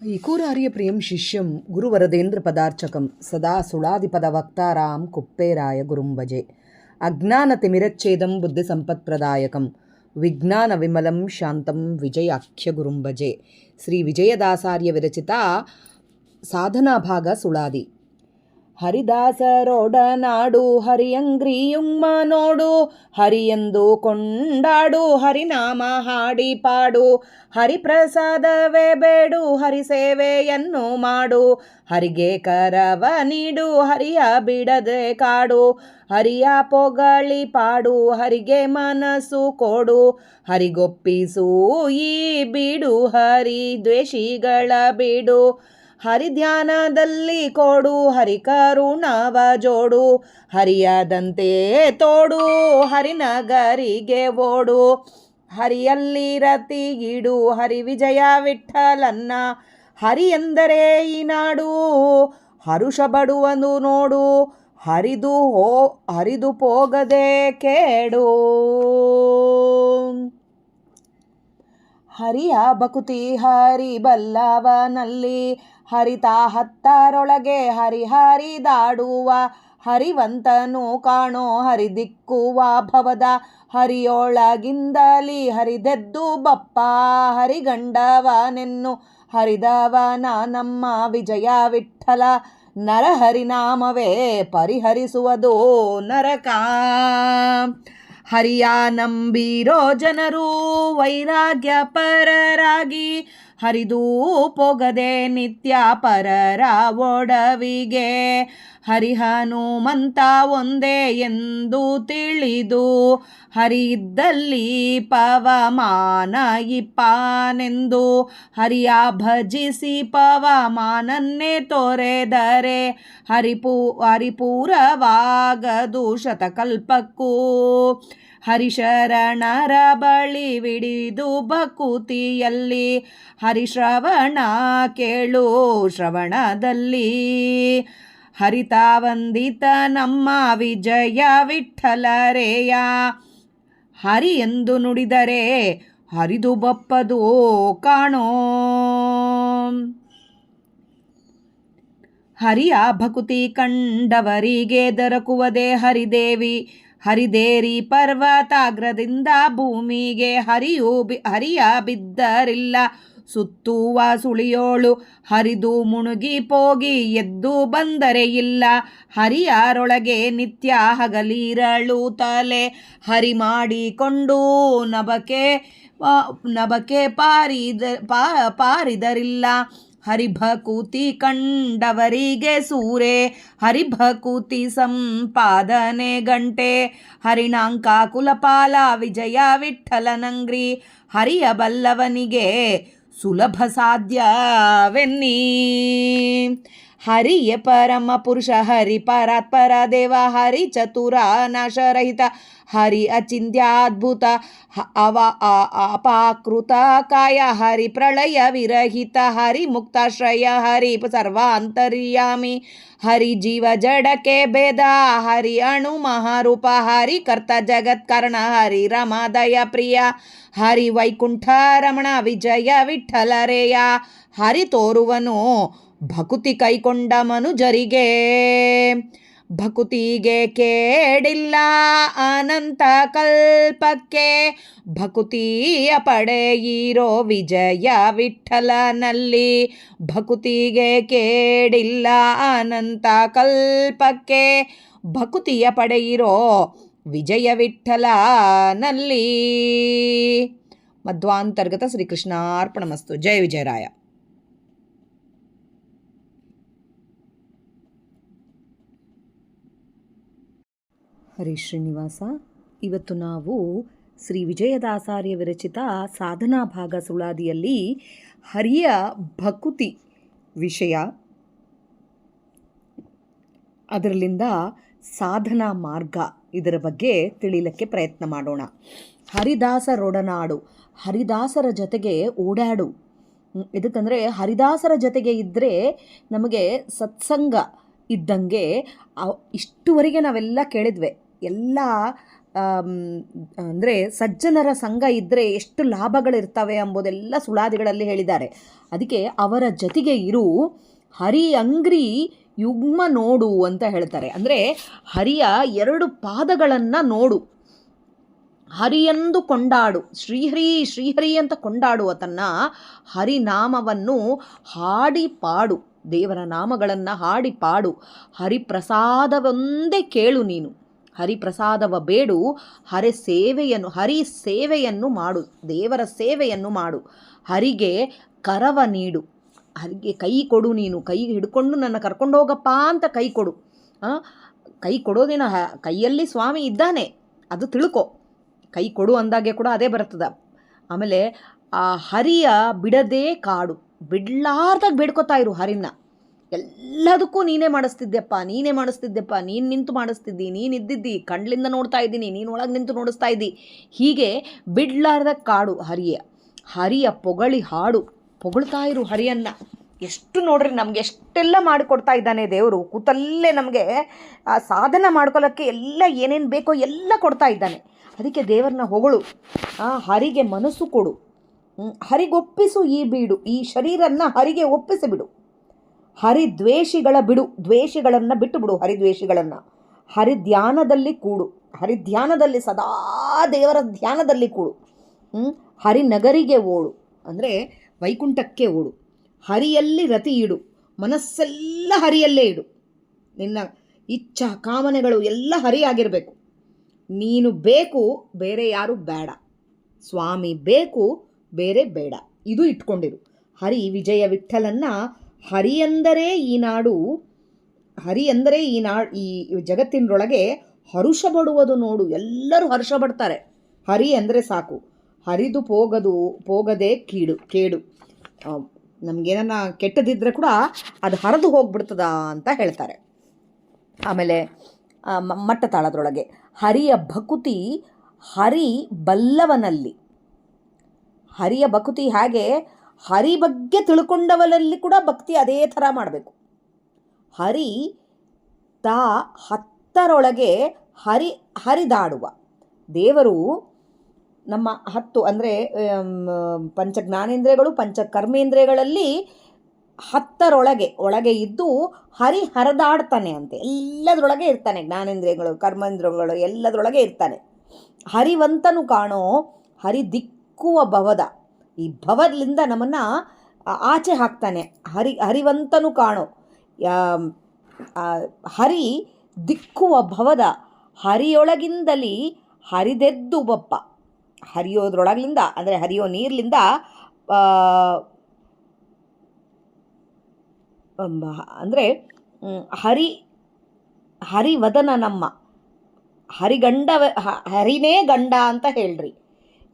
इकूरार्यप्रियं शिष्यं गुरुवरदेन्द्रपदार्चकं सदा सुळादिपदवक्तारां कुप्पेराय गुरुं भजे। अज्ञानतिमिरच्छेदं बुद्धिसम्पत्प्रदायकं विज्ञानविमलं शान्तं विजयाख्यगुरुं भजे। श्री विजयदासार्य विरचिता साधनाभाग सुळादि। ಹರಿದಾಸರೊಡನಾಡು ಹರಿಯಂಗ್ರಿಯುಂಗ್ಮ ನೋಡು, ಹರಿಯೆಂದು ಕೊಂಡಾಡು, ಹರಿನಾಮ ಹಾಡಿ ಪಾಡು, ಹರಿಪ್ರಸಾದವೇ ಬೇಡು, ಹರಿಸೇವೆಯನ್ನು ಮಾಡು, ಹರಿಗೆ ಕರವ ನೀಡು, ಹರಿಯ ಬಿಡದೆ ಕಾಡು, ಹರಿಯ ಪೊಗಳಿ ಪಾಡು, ಹರಿಗೆ ಮನಸ್ಸು ಕೊಡು, ಹರಿಗೊಪ್ಪಿಸು ಈ ಬೀಡು, ಹರಿ ದ್ವೇಷಿಗಳ ಬೀಡು, ಹರಿಧ್ಯಾನದಲ್ಲಿ ಕೊಡು, ಹರಿ ಕರುಣವ ಜೋಡು, ಹರಿಯದಂತೆ ತೋಡು, ಹರಿನಗರಿಗೆ ಓಡು, ಹರಿಯಲ್ಲಿ ರತಿ ಇಡು, ಹರಿ ವಿಜಯ ವಿಠಲನ್ನ, ಹರಿ ಎಂದರೆ ಈ ನಾಡು, ಹರುಷ ಬಡುವನು ನೋಡು, ಹರಿದು ಹೋಗದೆ ಕೇಡು. ಹರಿಯ ಭಕುತಿ ಹರಿ ಬಲ್ಲವನಲ್ಲಿ, ಹರಿತ ಹತ್ತರೊಳಗೆ ಹರಿದಾಡುವ, ಹರಿವಂತನು ಕಾಣೋ ಹರಿದಿಕ್ಕುವ ಭವದ, ಹರಿಯೊಳಗಿಂದಲಿ ಹರಿದೆದ್ದು ಬಪ್ಪ, ಹರಿಗಂಡವನೆನ್ನು ಹರಿದವನ ನಮ್ಮ ವಿಜಯ ವಿಠಲ, ನರಹರಿನಾಮವೇ ಪರಿಹರಿಸುವುದು ನರಕ. ಹರಿಯ ನಂಬಿರೋ ಜನರು ವೈರಾಗ್ಯ ಪರರಾಗಿ, ಹರಿದು ಪೋಗದೆ ನಿತ್ಯ ಪರರ ಒಡವಿಗೆ, ಹರಿಹನುಮಂತ ಒಂದೇ ಎಂದು ತಿಳಿದು, ಹರಿ ಇದ್ದಲ್ಲಿ ಪವಮಾನ ಇಪ್ಪಾನೆಂದು, ಹರಿಯ ಭಜಿಸಿ ಪವಮಾನನ್ನೇ ತೊರೆದರೆ, ಹರಿಪೂರವಾಗದು ಶತಕಲ್ಪಕ್ಕೂ, ಹರಿಶರಣರ ಬಳಿ ವಿಡಿದು ಭಕುತಿಯಲ್ಲಿ, ಹರಿಶ್ರವಣ ಕೇಳು ಶ್ರವಣದಲ್ಲಿ, ಹರಿತ ವಂದಿತ ನಮ್ಮ ವಿಜಯ ವಿಠಲರೇಯ, ಹರಿ ಎಂದು ನುಡಿದರೆ ಹರಿದು ಬಪ್ಪದು ಕಾಣೋ. ಹರಿಯ ಭಕುತಿ ಕಂಡವರಿಗೆ ದೊರಕುವುದೇ ಹರಿದೇವಿ, ಹರಿದೇರಿ ಪರ್ವತಾಗ್ರದಿಂದ ಭೂಮಿಗೆ, ಹರಿಯ ಬಿದ್ದರಿಲ್ಲ ಸುತ್ತುವ ಸುಳಿಯೋಳು, ಹರಿದು ಮುಣುಗಿ ಪೋಗಿ ಎದ್ದು ಬಂದರೆ ಇಲ್ಲ, ಹರಿಯರೊಳಗೆ ನಿತ್ಯ ಹಗಲಿರಳು ತಲೆ, ಹರಿ ಮಾಡಿಕೊಂಡು ನಭಕೆ ಪಾರಿದರಿಲ್ಲ, ಹರಿಭಕುತಿ ಕಂಡವರಿಗೆ ಸೂರೆ, ಹರಿಭಕುತಿ ಸಂಪಾದನೆ ಗಂಟೆ, ಹರಿಣಾಂಕ ಕುಲಪಾಲ ವಿಜಯ ವಿಠಲನಂಗ್ರಿ, ಹರಿಯ ಬಲ್ಲವನಿಗೆ ಸುಲಭ ಸಾಧ್ಯವೆನ್ನಿ. ಹರಿಯ ಪರಮ ಪುರುಷ ಹರಿ ಪರಾತ್ಪರ ದೇವ, ಹರಿ ಚತುರ ನಾಶರಹಿತ, ಹರಿ ಅಚಿಂತ್ಯಾದ್ಭುತ ಅಪಾಕೃತ ಕಾಯ, ಹರಿ ಪ್ರಳಯ ವಿರಹಿತ, ಹರಿ ಮುಕ್ತಾಶ್ರಯ, ಹರಿ ಸರ್ವಾಂತರ್ಯಾಮಿ, ಹರಿ ಜೀವ ಜಡಕ್ಕೆ ಭೇದ, ಹರಿ ಅಣು ಮಹಾರೂಪ, ಹರಿ ಕರ್ತ ಜಗತ್ಕಾರಣ, ಹರಿ ರಮಾದಯ ಪ್ರಿಯ, ಹರಿ ವೈಕುಂಠ ರಮಣ ವಿಜಯ ವಿಠಲರೇಯ, ಹರಿ ತೋರುವನು ಭಕುತಿ ಕೈಕೊಂಡ ಮನುಜರಿಗೆ, ಭಕುತಿಗೆ ಕೇಡಿಲ್ಲ ಅನಂತ ಕಲ್ಪಕ್ಕೆ, ಭಕುತಿಯ ಪಡೆಯಿರೋ ವಿಜಯ ವಿಠಲನಲ್ಲಿ, ಭಕುತಿಗೆ ಕೇಡಿಲ್ಲ ಅನಂತ ಕಲ್ಪಕ್ಕೆ, ಭಕುತಿಯ ಪಡೆಯಿರೋ ವಿಜಯ ವಿಠಲನಲ್ಲಿ. ಮಧ್ವಾಂತರ್ಗತ ಶ್ರೀಕೃಷ್ಣಾರ್ಪಣಮಸ್ತು. ಜಯ ವಿಜಯರಾಯ. ಹರಿ ಶ್ರೀನಿವಾಸ. ಇವತ್ತು ನಾವು ಶ್ರೀ ವಿಜಯದಾಸಾರ್ಯ ವಿರಚಿತ ಸಾಧನಾ ಭಾಗ ಸುಳಾದಿಯಲ್ಲಿ ಹರಿಯ ಭಕುತಿ ವಿಷಯ, ಅದರಲ್ಲಿಂದ ಸಾಧನಾ ಮಾರ್ಗ, ಇದರ ಬಗ್ಗೆ ತಿಳಿಯಲಿಕ್ಕೆ ಪ್ರಯತ್ನ ಮಾಡೋಣ. ಹರಿದಾಸರೊಡನಾಡು, ಹರಿದಾಸರ ಜೊತೆಗೆ ಓಡಾಡು. ಇದಕ್ಕಂದರೆ ಹರಿದಾಸರ ಜೊತೆಗೆ ಇದ್ದರೆ ನಮಗೆ ಸತ್ಸಂಗ ಇದ್ದಂಗೆ. ಇಷ್ಟುವರೆಗೆ ನಾವೆಲ್ಲ ಕೇಳಿದ್ವಿ, ಎಲ್ಲ ಅಂದರೆ ಸಜ್ಜನರ ಸಂಘ ಇದ್ದರೆ ಎಷ್ಟು ಲಾಭಗಳಿರ್ತವೆ ಎಂಬುದೆಲ್ಲ ಸುಳಾದಿಗಳಲ್ಲಿ ಹೇಳಿದ್ದಾರೆ. ಅದಕ್ಕೆ ಅವರ ಜೊತೆಗೆ ಇರು, ಹರಿ ಅಂಗ್ರಿ ಯುಗ್ಮ ನೋಡು ಅಂತ ಹೇಳ್ತಾರೆ. ಅಂದರೆ ಹರಿಯ 2 ಪಾದಗಳನ್ನು ನೋಡು, ಹರಿಯೆಂದು ಕೊಂಡಾಡು, ಶ್ರೀಹರಿ ಶ್ರೀಹರಿ ಅಂತ ಕೊಂಡಾಡು, ತನ್ನ ಹರಿನಾಮವನ್ನು ಹಾಡಿ ಪಾಡು, ದೇವರ ನಾಮಗಳನ್ನು ಹಾಡಿ ಪಾಡು. ಹರಿಪ್ರಸಾದವೊಂದೇ ಕೇಳು ನೀನು, ಹರಿಪ್ರಸಾದವ ಬೇಡು, ಹರಿ ಸೇವೆಯನ್ನು ಮಾಡು, ದೇವರ ಸೇವೆಯನ್ನು ಮಾಡು. ಹರಿಗೆ ಕರವ ನೀಡು, ಹರಿಗೆ ಕೈ ಕೊಡು, ನೀನು ಕೈ ಹಿಡ್ಕೊಂಡು ನನ್ನ ಕರ್ಕೊಂಡು ಹೋಗಪ್ಪ ಅಂತ ಕೈ ಕೊಡು. ಕೈ ಕೊಡೋದಿನ ಕೈಯಲ್ಲಿ ಸ್ವಾಮಿ ಇದ್ದಾನೆ ಅದು ತಿಳ್ಕೊ. ಕೈ ಕೊಡು ಅಂದಾಗೆ ಕೂಡ ಅದೇ ಬರ್ತದ. ಆಮೇಲೆ ಆ ಹರಿಯ ಬಿಡದೇ ಕಾಡು, ಬಿಡ್ಲಾರ್ದಾಗ ಬೇಡ್ಕೊತಾ ಇರು ಹರಿನ. ಎಲ್ಲದಕ್ಕೂ ನೀನೇ ಮಾಡಿಸ್ತಿದ್ದೆಪ್ಪ, ನೀನು ನಿಂತು ಮಾಡಿಸ್ತಿದ್ದಿ, ನೀನು ಇದ್ದಿದ್ದಿ, ಕಣ್ಲಿಂದ ನೋಡ್ತಾ ಇದ್ದೀನಿ, ನೀನು ಒಳಗೆ ನಿಂತು ನೋಡಿಸ್ತಾ ಇದ್ದಿ. ಹೀಗೆ ಬಿಡ್ಲಾರ್ದಾಗ ಕಾಡು ಹರಿಯ ಪೊಗಳಿ ಹಾಡು, ಹೊಗಳ್ತಾ ಇರು ಹರಿಯನ್ನು. ಎಷ್ಟು ನೋಡ್ರಿ, ನಮಗೆ ಎಷ್ಟೆಲ್ಲ ಮಾಡಿಕೊಡ್ತಾ ಇದ್ದಾನೆ ದೇವರು. ಕೂತಲ್ಲೇ ನಮಗೆ ಸಾಧನ ಮಾಡ್ಕೊಳ್ಳೋಕ್ಕೆ ಎಲ್ಲ ಏನೇನು ಬೇಕೋ ಎಲ್ಲ ಕೊಡ್ತಾ ಇದ್ದಾನೆ. ಅದಕ್ಕೆ ದೇವರನ್ನ ಹೊಗಳು. ಹರಿಗೆ ಮನಸ್ಸು ಕೊಡು, ಹರಿಗೊಪ್ಪಿಸು ಈ ಬೀಡು, ಈ ಶರೀರನ್ನು ಹರಿಗೆ ಒಪ್ಪಿಸಿಬಿಡು. ಹರಿದ್ವೇಷಿಗಳ ಬಿಡು, ದ್ವೇಷಿಗಳನ್ನು ಬಿಟ್ಟು ಬಿಡು, ಹರಿದ್ವೇಷಿಗಳನ್ನು. ಹರಿಧ್ಯಾನದಲ್ಲಿ ಕೂಡು, ಹರಿಧ್ಯಾನದಲ್ಲಿ ಸದಾ ದೇವರ ಧ್ಯಾನದಲ್ಲಿ ಕೂಡು. ಹರಿನಗರಿಗೆ ಓಡು, ಅಂದರೆ ವೈಕುಂಠಕ್ಕೆ ಓಡು. ಹರಿಯಲ್ಲಿ ರತಿ ಇಡು, ಮನಸ್ಸೆಲ್ಲ ಹರಿಯಲ್ಲೇ ಇಡು. ನಿನ್ನ ಇಚ್ಛಾ ಕಾಮನೆಗಳು ಎಲ್ಲ ಹರಿಯಾಗಿರಬೇಕು. ನೀನು ಬೇಕು, ಬೇರೆ ಯಾರು ಬೇಡ. ಸ್ವಾಮಿ ಬೇಕು, ಬೇರೆ ಬೇಡ. ಇದು ಇಟ್ಕೊಂಡಿರು. ಹರಿ ವಿಜಯ ವಿಠಲನ್ನ ಹರಿಯೆಂದರೆ ಈ ನಾಡು, ಹರಿಯೆಂದರೆ ಈ ಜಗತ್ತಿನೊಳಗೆ ಹರುಷ ಪಡುವುದು ನೋಡು. ಎಲ್ಲರೂ ಹರ್ಷ ಪಡ್ತಾರೆ. ಹರಿ ಅಂದರೆ ಸಾಕು. ಹರಿದು ಹೋಗದೆ ಕೇಡು. ನಮಗೇನ ಕೆಟ್ಟದಿದ್ದರೆ ಕೂಡ ಅದು ಹರಿದು ಹೋಗ್ಬಿಡ್ತದ ಅಂತ ಹೇಳ್ತಾರೆ. ಆಮೇಲೆ ಮಟ್ಟ ತಾಳದ್ರೊಳಗೆ ಹರಿಯ ಭಕುತಿ ಹರಿ ಬಲ್ಲವನಲ್ಲಿ. ಹರಿಯ ಭಕುತಿ ಹಾಗೆ ಹರಿ ಬಗ್ಗೆ ತಿಳ್ಕೊಂಡವರಲ್ಲಿ ಕೂಡ ಭಕ್ತಿ ಅದೇ ಥರ ಮಾಡಬೇಕು. ಹರಿ ಹತ್ತರೊಳಗೆ ಹರಿದಾಡುವ ದೇವರು. ನಮ್ಮ 10 ಅಂದರೆ ಪಂಚ ಜ್ಞಾನೇಂದ್ರಿಯಗಳು, ಪಂಚ ಕರ್ಮೇಂದ್ರಿಯಗಳಲ್ಲಿ 10ರೊಳಗೆ ಇದ್ದು ಹರಿದಾಡ್ತಾನೆ ಅಂತೆ. ಎಲ್ಲದರೊಳಗೆ ಇರ್ತಾನೆ. ಜ್ಞಾನೇಂದ್ರಿಯಗಳು, ಕರ್ಮೇಂದ್ರಿಯಗಳು ಎಲ್ಲದರೊಳಗೆ ಇರ್ತಾನೆ. ಹರಿವಂತನು ಕಾಣೋ, ಹರಿ ದಿಕ್ಕುವ ಭವದ. ಈ ಭವದಿಂದ ನಮ್ಮನ್ನು ಆಚೆ ಹಾಕ್ತಾನೆ. ಹರಿವಂತನು ಕಾಣೋ, ಹರಿ ದಿಕ್ಕುವ ಭವದ. ಹರಿಯೊಳಗಿಂದಲಿ ಹರಿದೆದ್ದು ಬಪ್ಪ. ಹರಿಯೋದ್ರೊಳಗಿಂದ ಅಂದರೆ ಹರಿಯೋ ನೀರ್ಲಿಂದ ಅಂದರೆ ಹರಿವದನ ನಮ್ಮ ಹರಿನೇ ಗಂಡ ಅಂತ ಹೇಳ್ರಿ.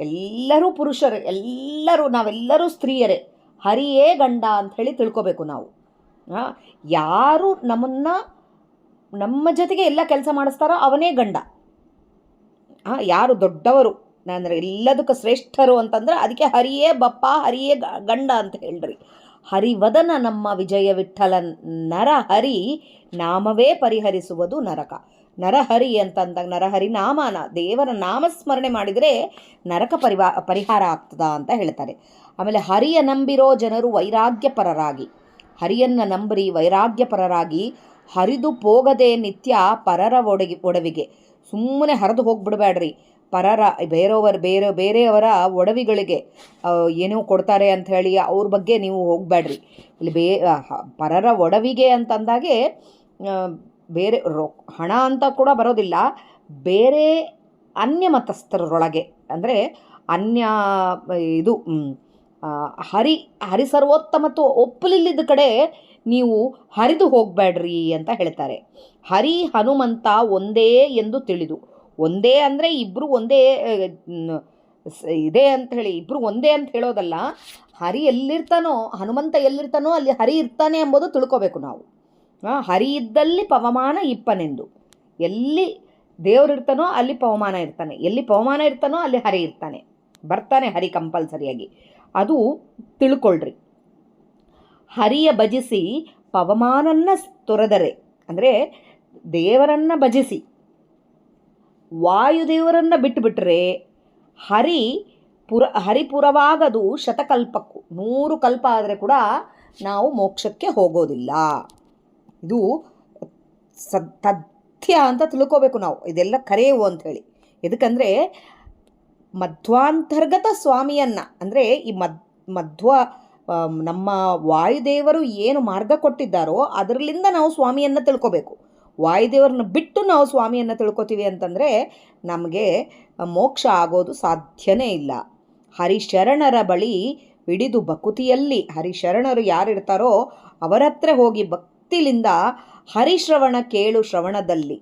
ಎಲ್ಲರೂ ಪುರುಷರೇ, ನಾವೆಲ್ಲರೂ ಸ್ತ್ರೀಯರೇ. ಹರಿಯೇ ಗಂಡ ಅಂತ ಹೇಳಿ ತಿಳ್ಕೊಬೇಕು ನಾವು. ಯಾರು ನಮ್ಮ ಜೊತೆಗೆ ಎಲ್ಲ ಕೆಲಸ ಮಾಡಿಸ್ತಾರೋ ಅವನೇ ಗಂಡ. ಯಾರು ದೊಡ್ಡವರು ಅಂದರೆ ಎಲ್ಲದಕ್ಕೂ ಶ್ರೇಷ್ಠರು ಅಂತಂದ್ರೆ ಅದಕ್ಕೆ ಹರಿಯೇ ಬಪ್ಪ, ಹರಿಯೇ ಗಂಡ ಅಂತ ಹೇಳ್ರಿ. ಹರಿವದನ ನಮ್ಮ ವಿಜಯ ವಿಠಲ ನರಹರಿ ನಾಮವೇ ಪರಿಹರಿಸುವುದು ನರಕ. ನರಹರಿ ಅಂತಂದಾಗ ನರಹರಿ ನಾಮನ, ದೇವರ ನಾಮಸ್ಮರಣೆ ಮಾಡಿದರೆ ನರಕ ಪರಿಹಾರ ಆಗ್ತದ ಅಂತ ಹೇಳ್ತಾರೆ. ಆಮೇಲೆ ಹರಿಯ ನಂಬಿರೋ ಜನರು ವೈರಾಗ್ಯಪರರಾಗಿ, ಹರಿಯನ್ನು ನಂಬರಿ ವೈರಾಗ್ಯಪರರಾಗಿ, ಹರಿದು ಹೋಗದೆ ನಿತ್ಯ ಪರರ ಒಡವಿಗೆ. ಸುಮ್ಮನೆ ಹರಿದು ಹೋಗ್ಬಿಡ್ಬೇಡ್ರಿ. ಬೇರೆಯವರ ಒಡವಿಗಳಿಗೆ ಏನೋ ಕೊಡ್ತಾರೆ ಅಂತ ಹೇಳಿ ಅವ್ರ ಬಗ್ಗೆ ನೀವು ಹೋಗಬೇಡ್ರಿ. ಇಲ್ಲಿ ಪರರ ಒಡವಿಗೆ ಅಂತಂದಾಗೆ ಬೇರೆ ಹಣ ಅಂತ ಕೂಡ ಬರೋದಿಲ್ಲ. ಬೇರೆ ಅನ್ಯ ಮತಸ್ಥರೊಳಗೆ ಅಂದರೆ ಇದು ಹರಿ ಸರ್ವೋತ್ತಮತ್ವ ಒಪ್ಪಲಿಲ್ಲದ ಕಡೆ ನೀವು ಹರಿದು ಹೋಗಬೇಡ್ರಿ ಅಂತ ಹೇಳ್ತಾರೆ. ಹರಿ ಹನುಮಂತ ಒಂದೇ ಎಂದು ತಿಳಿದು. ಒಂದೇ ಅಂದರೆ ಇಬ್ಬರು ಒಂದೇ ಇದೆ ಅಂತ ಹೇಳಿ ಇಬ್ಬರು ಒಂದೇ ಅಂತ ಹೇಳೋದಲ್ಲ. ಹರಿ ಎಲ್ಲಿರ್ತಾನೋ, ಹನುಮಂತ ಎಲ್ಲಿರ್ತಾನೋ ಅಲ್ಲಿ ಹರಿ ಇರ್ತಾನೆ ಎಂಬುದು ತಿಳ್ಕೊಬೇಕು ನಾವು. ಹರಿ ಇದ್ದಲ್ಲಿ ಪವಮಾನ ಇಪ್ಪನೆಂದು. ಎಲ್ಲಿ ದೇವರಿರ್ತಾನೋ ಅಲ್ಲಿ ಪವಮಾನ ಇರ್ತಾನೆ, ಎಲ್ಲಿ ಪವಮಾನ ಇರ್ತಾನೋ ಅಲ್ಲಿ ಹರಿ ಇರ್ತಾನೆ, ಬರ್ತಾನೆ ಹರಿ ಕಂಪಲ್ಸರಿಯಾಗಿ. ಅದು ತಿಳ್ಕೊಳ್ರಿ. ಹರಿಯ ಭಜಿಸಿ ಪವಮಾನನ್ನ ತೊರೆದರೆ ಅಂದರೆ ದೇವರನ್ನು ಭಜಿಸಿ ವಾಯುದೇವರನ್ನು ಬಿಟ್ಟುಬಿಟ್ರೆ ಹರಿಪುರವಾಗದು ಶತಕಲ್ಪಕ್ಕೂ, 100 ಕಲ್ಪ ಆದರೆ ಕೂಡ ನಾವು ಮೋಕ್ಷಕ್ಕೆ ಹೋಗೋದಿಲ್ಲ. ಇದು ತಥ್ಯ ಅಂತ ತಿಳ್ಕೋಬೇಕು ನಾವು, ಇದೆಲ್ಲ ಕರೆಯುವು ಅಂಥೇಳಿ. ಎದಕ್ಕಂದರೆ ಮಧ್ವಾಂತರ್ಗತ ಸ್ವಾಮಿಯನ್ನು, ಅಂದರೆ ಈ ಮಧ್ವ ನಮ್ಮ ವಾಯುದೇವರು ಏನು ಮಾರ್ಗ ಕೊಟ್ಟಿದ್ದಾರೋ ಅದರಲ್ಲಿಂದ ನಾವು ಸ್ವಾಮಿಯನ್ನು ತಿಳ್ಕೋಬೇಕು. ವಾಯುದೇವರನ್ನ ಬಿಟ್ಟು ನಾವು ಸ್ವಾಮಿಯನ್ನು ತಿಳ್ಕೊತೀವಿ ಅಂತಂದರೆ ನಮಗೆ ಮೋಕ್ಷ ಆಗೋದು ಸಾಧ್ಯನೇ ಇಲ್ಲ. ಹರಿಶರಣರ ಬಳಿ ಹಿಡಿದು ಭಕುತಿಯಲ್ಲಿ, ಹರಿಶರಣರು ಯಾರಿರ್ತಾರೋ ಅವರ ಹತ್ರ ಹೋಗಿ ಭಕ್ತಿಲಿಂದ ಹರಿಶ್ರವಣ ಕೇಳು, ಶ್ರವಣದಲ್ಲಿ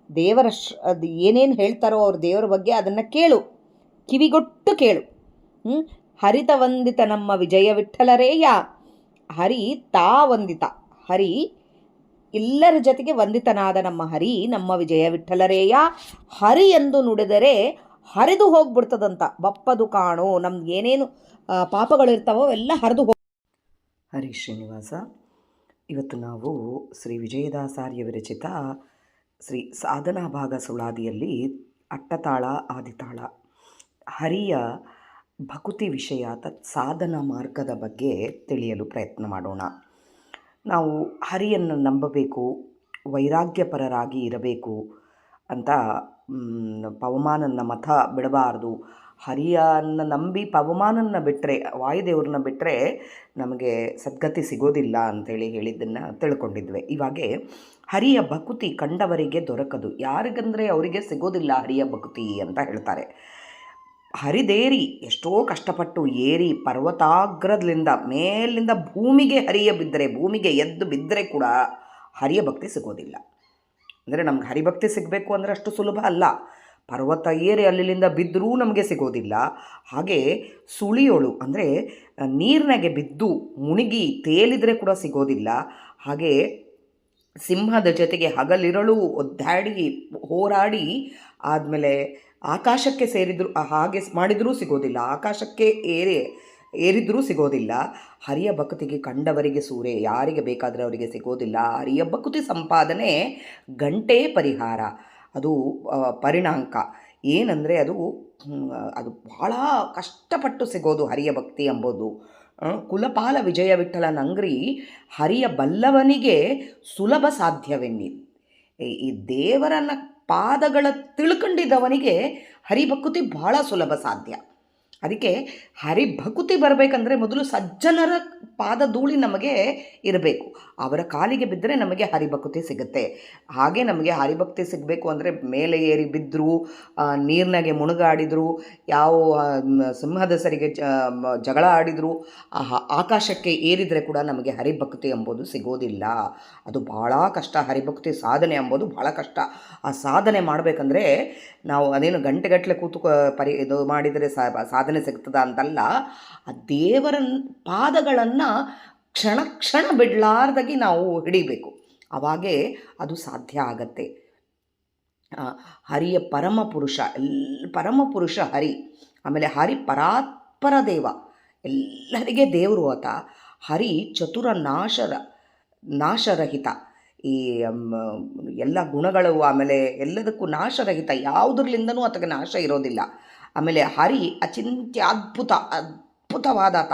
ದೇವರ ಅದು ಏನೇನು ಹೇಳ್ತಾರೋ ಅವ್ರ ದೇವರ ಬಗ್ಗೆ ಅದನ್ನು ಕೇಳು, ಕಿವಿಗೊಟ್ಟು ಕೇಳು. ಹರಿತ ವಂದಿತ ನಮ್ಮ ವಿಜಯ ವಿಠ್ಠಲರೇಯ. ಹರಿ ತಾ ವಂದಿತ, ಹರಿ ಎಲ್ಲರ ಜೊತೆಗೆ ವಂದಿತನಾದ ನಮ್ಮ ಹರಿ, ನಮ್ಮ ವಿಜಯ ವಿಠ್ಠಲರೇಯ. ಹರಿ ಎಂದು ನುಡಿದರೆ ಹರಿದು ಹೋಗ್ಬಿಡ್ತದಂತ, ಬಪ್ಪದು ಕಾಣು, ನಮ್ಗೆ ಏನೇನು ಪಾಪಗಳಿರ್ತಾವೋ ಎಲ್ಲ ಹರಿದು ಹರಿ ಶ್ರೀನಿವಾಸ. ಇವತ್ತು ನಾವು ಶ್ರೀ ವಿಜಯದಾಸಾರ್ಯ ವಿರಚಿತ ಶ್ರೀ ಸಾಧನಾ ಭಾಗ ಸುಳಾದಿಯಲ್ಲಿ ಅಟ್ಟತಾಳ ಆದಿತಾಳ ಹರಿಯ ಭಕುತಿ ವಿಷಯ ಸಾಧನ ಮಾರ್ಗದ ಬಗ್ಗೆ ತಿಳಿಯಲು ಪ್ರಯತ್ನ ಮಾಡೋಣ. ನಾವು ಹರಿಯನ್ನು ನಂಬಬೇಕು, ವೈರಾಗ್ಯಪರರಾಗಿ ಇರಬೇಕು ಅಂತ ಪವಮಾನನ ಮತ ಬಿಡಬಾರ್ದು. ಹರಿಯನ್ನು ನಂಬಿ ಪವಮಾನನ ಬಿಟ್ಟರೆ, ವಾಯುದೇವ್ರನ್ನ ಬಿಟ್ಟರೆ ನಮಗೆ ಸದ್ಗತಿ ಸಿಗೋದಿಲ್ಲ ಅಂಥೇಳಿ ಹೇಳಿದ್ದನ್ನು ತಿಳ್ಕೊಂಡಿದ್ವಿ. ಇವಾಗೆ ಹರಿಯ ಭಕುತಿ ಕಂಡವರಿಗೆ ದೊರಕದು, ಯಾರಿಗಂದರೆ ಅವರಿಗೆ ಸಿಗೋದಿಲ್ಲ ಹರಿಯ ಭಕುತಿ ಅಂತ ಹೇಳ್ತಾರೆ. ಹರಿದೇರಿ ಎಷ್ಟೋ ಕಷ್ಟಪಟ್ಟು ಏರಿ ಪರ್ವತಾಗ್ರದಿಂದ ಮೇಲಿಂದ ಭೂಮಿಗೆ ಹರಿಯ ಬಿದ್ದರೆ, ಭೂಮಿಗೆ ಎದ್ದು ಬಿದ್ದರೆ ಕೂಡ ಹರಿಯ ಭಕ್ತಿ ಸಿಗೋದಿಲ್ಲ. ಅಂದರೆ ನಮ್ಗೆ ಹರಿಭಕ್ತಿ ಸಿಗಬೇಕು ಅಂದರೆ ಅಷ್ಟು ಸುಲಭ ಅಲ್ಲ. ಪರ್ವತ ಏರಿ ಅಲ್ಲಿಂದ ಬಿದ್ದರೂ ನಮಗೆ ಸಿಗೋದಿಲ್ಲ. ಹಾಗೆ ಸುಳಿಯೋಳು ಅಂದರೆ ನೀರಿನಾಗೆ ಬಿದ್ದು ಮುಳುಗಿ ತೇಲಿದರೆ ಕೂಡ ಸಿಗೋದಿಲ್ಲ. ಹಾಗೆ ಸಿಂಹದ ಜೊತೆಗೆ ಹಗಲಿರಳು ಒದ್ದಾಡಿ ಹೋರಾಡಿ ಆದಮೇಲೆ ಆಕಾಶಕ್ಕೆ ಸೇರಿದ್ರು, ಹಾಗೆ ಮಾಡಿದರೂ ಸಿಗೋದಿಲ್ಲ. ಆಕಾಶಕ್ಕೆ ಏರಿದ್ರೂ ಸಿಗೋದಿಲ್ಲ. ಹರಿಯ ಭಕ್ತಿಗೆ ಕಂಡವರಿಗೆ ಸೂರೆ, ಯಾರಿಗೆ ಬೇಕಾದರೆ ಅವರಿಗೆ ಸಿಗೋದಿಲ್ಲ. ಹರಿಯ ಭಕ್ತಿ ಸಂಪಾದನೆ ಗಂಟೆ ಪರಿಹಾರ, ಅದು ಪರಿಣಾಂಕ. ಏನಂದರೆ ಅದು ಭಾಳ ಕಷ್ಟಪಟ್ಟು ಸಿಗೋದು ಹರಿಯ ಭಕ್ತಿ ಎಂಬುದು. ಕುಲಪಾಲ ವಿಜಯ ವಿಠ್ಠಲನಂಗ್ರಿ ಹರಿಯ ಬಲ್ಲವನಿಗೆ ಸುಲಭ ಸಾಧ್ಯವೆನ್ನಿ. ಈ ದೇವರನ್ನ ಪಾದಗಳ ತಿಳ್ಕೊಂಡಿದ್ದವನಿಗೆ ಹರಿಭಕುತಿ ಭಾಳ ಸುಲಭ ಸಾಧ್ಯ. ಅದಕ್ಕೆ ಹರಿಭಕುತಿ ಬರಬೇಕಂದ್ರೆ ಮೊದಲು ಸಜ್ಜನರ ಪಾದ ಧೂಳಿ ನಮಗೆ ಇರಬೇಕು. ಅವರ ಕಾಲಿಗೆ ಬಿದ್ದರೆ ನಮಗೆ ಹರಿಭಕುತಿ ಸಿಗುತ್ತೆ. ಹಾಗೆ ನಮಗೆ ಹರಿಭಕ್ತಿ ಸಿಗಬೇಕು ಅಂದರೆ ಮೇಲೆ ಏರಿ ಬಿದ್ದರು, ನೀರಿನಾಗೆ ಮುಳುಗಾಡಿದರು, ಯಾವ ಸಿಂಹದ ಸರಿಗೆ ಜಗಳ ಆಡಿದರು, ಆಕಾಶಕ್ಕೆ ಏರಿದರೆ ಕೂಡ ನಮಗೆ ಹರಿಭಕ್ತಿ ಎಂಬುದು ಸಿಗೋದಿಲ್ಲ. ಅದು ಭಾಳ ಕಷ್ಟ. ಹರಿಭಕ್ತಿ ಸಾಧನೆ ಎಂಬುದು ಭಾಳ ಕಷ್ಟ. ಆ ಸಾಧನೆ ಮಾಡಬೇಕಂದ್ರೆ ನಾವು ಅದೇನು ಗಂಟೆಗಟ್ಟಲೆ ಕೂತು ಇದು ಮಾಡಿದರೆ ಸಾಧನೆ ಸಿಗ್ತದ ಅಂತಲ್ಲ. ಆ ದೇವರ ಪಾದಗಳನ್ನು ಕ್ಷಣ ಕ್ಷಣ ಬಿಡಲಾರ್ದಾಗಿ ನಾವು ಹಿಡಿಬೇಕು, ಅವಾಗೇ ಅದು ಸಾಧ್ಯ ಆಗತ್ತೆ. ಹರಿಯ ಪರಮಪುರುಷ ಹರಿ. ಆಮೇಲೆ ಹರಿ ಪರಾತ್ಪರ ದೇವ, ಎಲ್ಲರಿಗೆ ದೇವರು ಆತ. ಹರಿ ಚತುರ ನಾಶರಹಿತ, ಈ ಎಲ್ಲ ಗುಣಗಳು ಆಮೇಲೆ ಎಲ್ಲದಕ್ಕೂ ನಾಶರಹಿತ, ಯಾವುದ್ರಲಿಂದನೂ ಆತಗೆ ನಾಶ ಇರೋದಿಲ್ಲ. ಆಮೇಲೆ ಹರಿ ಅದ್ಭುತವಾದಾತ,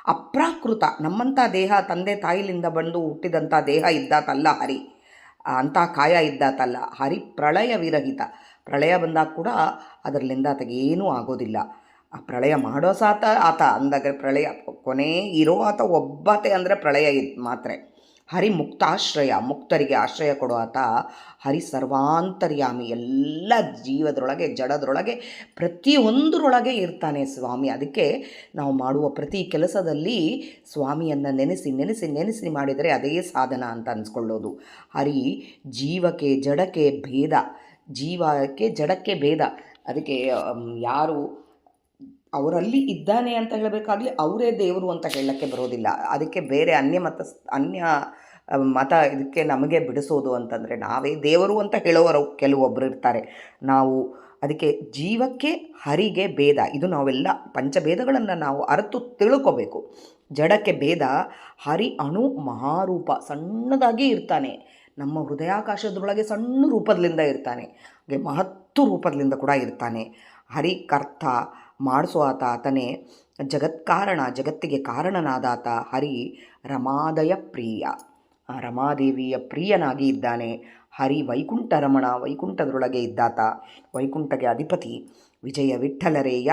ಅಪ್ರಾಕೃತ. ನಮ್ಮಂಥ ದೇಹ ತಂದೆ ತಾಯಿಲಿಂದ ಬಂದು ಹುಟ್ಟಿದಂಥ ದೇಹ ಇದ್ದಾತಲ್ಲ ಹರಿ, ಅಂಥ ಕಾಯ ಇದ್ದಾತಲ್ಲ. ಹರಿ ಪ್ರಳಯ ವಿರಹಿತ, ಪ್ರಳಯ ಬಂದಾಗ ಕೂಡ ಅದರಲ್ಲಿಂದ ಆತಗೇನೂ ಆಗೋದಿಲ್ಲ. ಆ ಪ್ರಳಯ ಮಾಡೋ ಆತ ಅಂದಾಗ ಪ್ರಳಯ ಕೊನೆ ಇರೋ ಆತ ಒಬ್ಬತೆ ಅಂದರೆ ಪ್ರಳಯ ಮಾತ್ರ. ಹರಿ ಮುಕ್ತಾಶ್ರಯ, ಮುಕ್ತರಿಗೆ ಆಶ್ರಯ ಕೊಡೋ ಆತ. ಹರಿ ಸರ್ವಾಂತರ್ಯಾಮಿ, ಎಲ್ಲ ಜೀವದರೊಳಗೆ ಜಡದರೊಳಗೆ ಪ್ರತಿಯೊಂದರೊಳಗೆ ಇರ್ತಾನೆ ಸ್ವಾಮಿ. ಅದಕ್ಕೆ ನಾವು ಮಾಡುವ ಪ್ರತಿ ಕೆಲಸದಲ್ಲಿ ಸ್ವಾಮಿಯನ್ನು ನೆನೆಸಿ ಮಾಡಿದರೆ ಅದೇ ಸಾಧನ ಅಂತ ಅನ್ಸ್ಕೊಳ್ಳೋದು. ಹರಿ ಜೀವಕ್ಕೆ ಜಡಕ್ಕೆ ಭೇದ. ಅದಕ್ಕೆ ಯಾರು ಅವರಲ್ಲಿ ಇದ್ದಾನೆ ಅಂತ ಹೇಳಬೇಕಾಗಲಿ ಅವರೇ ದೇವರು ಅಂತ ಹೇಳಕ್ಕೆ ಬರೋದಿಲ್ಲ. ಅದಕ್ಕೆ ಬೇರೆ ಅನ್ಯ ಮತ ಇದಕ್ಕೆ ನಮಗೆ ಬಿಡಿಸೋದು ಅಂತಂದರೆ ನಾವೇ ದೇವರು ಅಂತ ಹೇಳೋರು ಕೆಲವೊಬ್ಬರು ಇರ್ತಾರೆ. ನಾವು ಅದಕ್ಕೆ ಜೀವಕ್ಕೆ ಹರಿಗೆ ಭೇದ, ಇದು ನಾವೆಲ್ಲ ಪಂಚಭೇದಗಳನ್ನು ನಾವು ಅರಿತು ತಿಳ್ಕೋಬೇಕು. ಜಡಕ್ಕೆ ಭೇದ, ಹರಿ ಅಣು ಮಹಾರೂಪ, ಸಣ್ಣದಾಗಿ ಇರ್ತಾನೆ. ನಮ್ಮ ಹೃದಯಾಕಾಶದೊಳಗೆ ಸಣ್ಣ ರೂಪದಿಂದ ಇರ್ತಾನೆ, ಹಾಗೆ ಮಹತ್ತು ರೂಪದಿಂದ ಕೂಡ ಇರ್ತಾನೆ. ಹರಿ ಕರ್ತ ಮಾಡಿಸೋ ಆತ, ಆತನೇ ಜಗತ್ಕಾರಣ, ಜಗತ್ತಿಗೆ ಕಾರಣನಾದಾತ. ಹರಿ ರಮಾದಯ ಪ್ರಿಯ, ಆ ರಮಾದೇವಿಯ ಪ್ರಿಯನಾಗಿ ಇದ್ದಾನೆ. ಹರಿ ವೈಕುಂಠ ರಮಣ, ವೈಕುಂಠದೊಳಗೆ ಇದ್ದಾತ, ವೈಕುಂಠಗೆ ಅಧಿಪತಿ. ವಿಜಯ ವಿಠ್ಠಲರೇಯ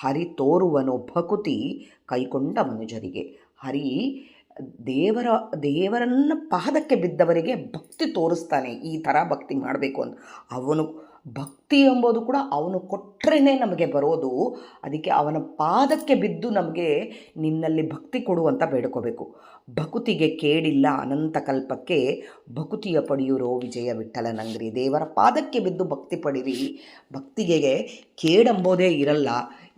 ಹರಿ ತೋರುವನು ಭಕುತಿ ಕೈಕೊಂಡ ಮನುಜರಿಗೆ. ಹರಿ ದೇವರನ್ನ ಪಾದಕ್ಕೆ ಬಿದ್ದವರಿಗೆ ಭಕ್ತಿ ತೋರಿಸ್ತಾನೆ. ಈ ಥರ ಭಕ್ತಿ ಮಾಡಬೇಕು ಅಂತ ಅವನು ಭಕ್ತಿ ಎಂಬುದು ಕೂಡ ಅವನು ಕೊಟ್ಟರೆ ನಮಗೆ ಬರೋದು. ಅದಕ್ಕೆ ಅವನ ಪಾದಕ್ಕೆ ಬಿದ್ದು ನಮಗೆ ನಿನ್ನಲ್ಲಿ ಭಕ್ತಿ ಕೊಡು ಅಂತ ಬೇಡ್ಕೋಬೇಕು. ಭಕುತಿಗೆ ಕೇಡಿಲ್ಲ ಅನಂತ ಕಲ್ಪಕ್ಕೆ, ಭಕುತಿಯ ಪಡೆಯುರೋ ವಿಜಯ ವಿಠ್ಠಲನಂಗ್ರಿ. ದೇವರ ಪಾದಕ್ಕೆ ಬಿದ್ದು ಭಕ್ತಿ ಪಡಿರಿ. ಭಕ್ತಿಗೆ ಕೇಡೆಂಬುದೇ ಇರಲ್ಲ,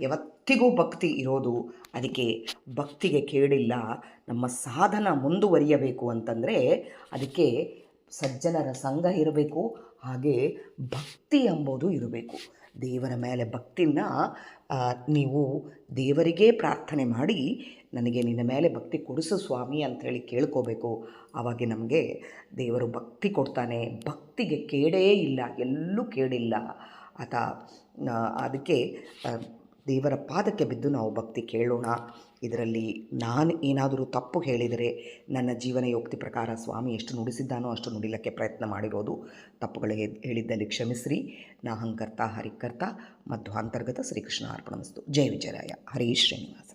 ಯಾವತ್ತಿಗೂ ಭಕ್ತಿ ಇರೋದು. ಅದಕ್ಕೆ ಭಕ್ತಿಗೆ ಕೇಳಿಲ್ಲ. ನಮ್ಮ ಸಾಧನ ಮುಂದುವರಿಯಬೇಕು ಅಂತಂದರೆ ಅದಕ್ಕೆ ಸಜ್ಜನರ ಸಂಘ ಇರಬೇಕು, ಹಾಗೆ ಭಕ್ತಿ ಎಂಬುದು ಇರಬೇಕು. ದೇವರ ಮೇಲೆ ಭಕ್ತಿನ ನೀವು ದೇವರಿಗೇ ಪ್ರಾರ್ಥನೆ ಮಾಡಿ, ನನಗೆ ನಿನ್ನ ಮೇಲೆ ಭಕ್ತಿ ಕೊಡಿಸು ಸ್ವಾಮಿ ಅಂಥೇಳಿ ಕೇಳ್ಕೋಬೇಕು. ಆವಾಗ ನಮಗೆ ದೇವರು ಭಕ್ತಿ ಕೊಡ್ತಾನೆ. ಭಕ್ತಿಗೆ ಕೇಡೇ ಇಲ್ಲ, ಎಲ್ಲೂ ಕೇಳಿಲ್ಲ ಆತ. ಅದಕ್ಕೆ ದೇವರ ಪಾದಕ್ಕೆ ಬಿದ್ದು ನಾವು ಭಕ್ತಿ ಕೇಳೋಣ. ಇದರಲ್ಲಿ ನಾನು ಏನಾದರೂ ತಪ್ಪು ಹೇಳಿದರೆ ನನ್ನ ಜೀವನಯೋಕ್ತಿ ಪ್ರಕಾರ ಸ್ವಾಮಿ ಎಷ್ಟು ನುಡಿಸಿದ್ದಾನೋ ಅಷ್ಟು ನುಡಿಲಕ್ಕೆ ಪ್ರಯತ್ನ ಮಾಡಿರೋದು. ತಪ್ಪುಗಳಿಗೆ ಹೇಳಿದ್ದಲ್ಲಿ ಕ್ಷಮಿಸ್ರಿ. ನಾಹಂಕರ್ತ ಹರಿಕರ್ತ ಮಧ್ವಾಂತರ್ಗತ ಶ್ರೀಕೃಷ್ಣ ಅರ್ಪಣಮಸ್ತು. ಜಯ ವಿಜಯರಾಯ. ಹರೀ ಶ್ರೀನಿವಾಸ.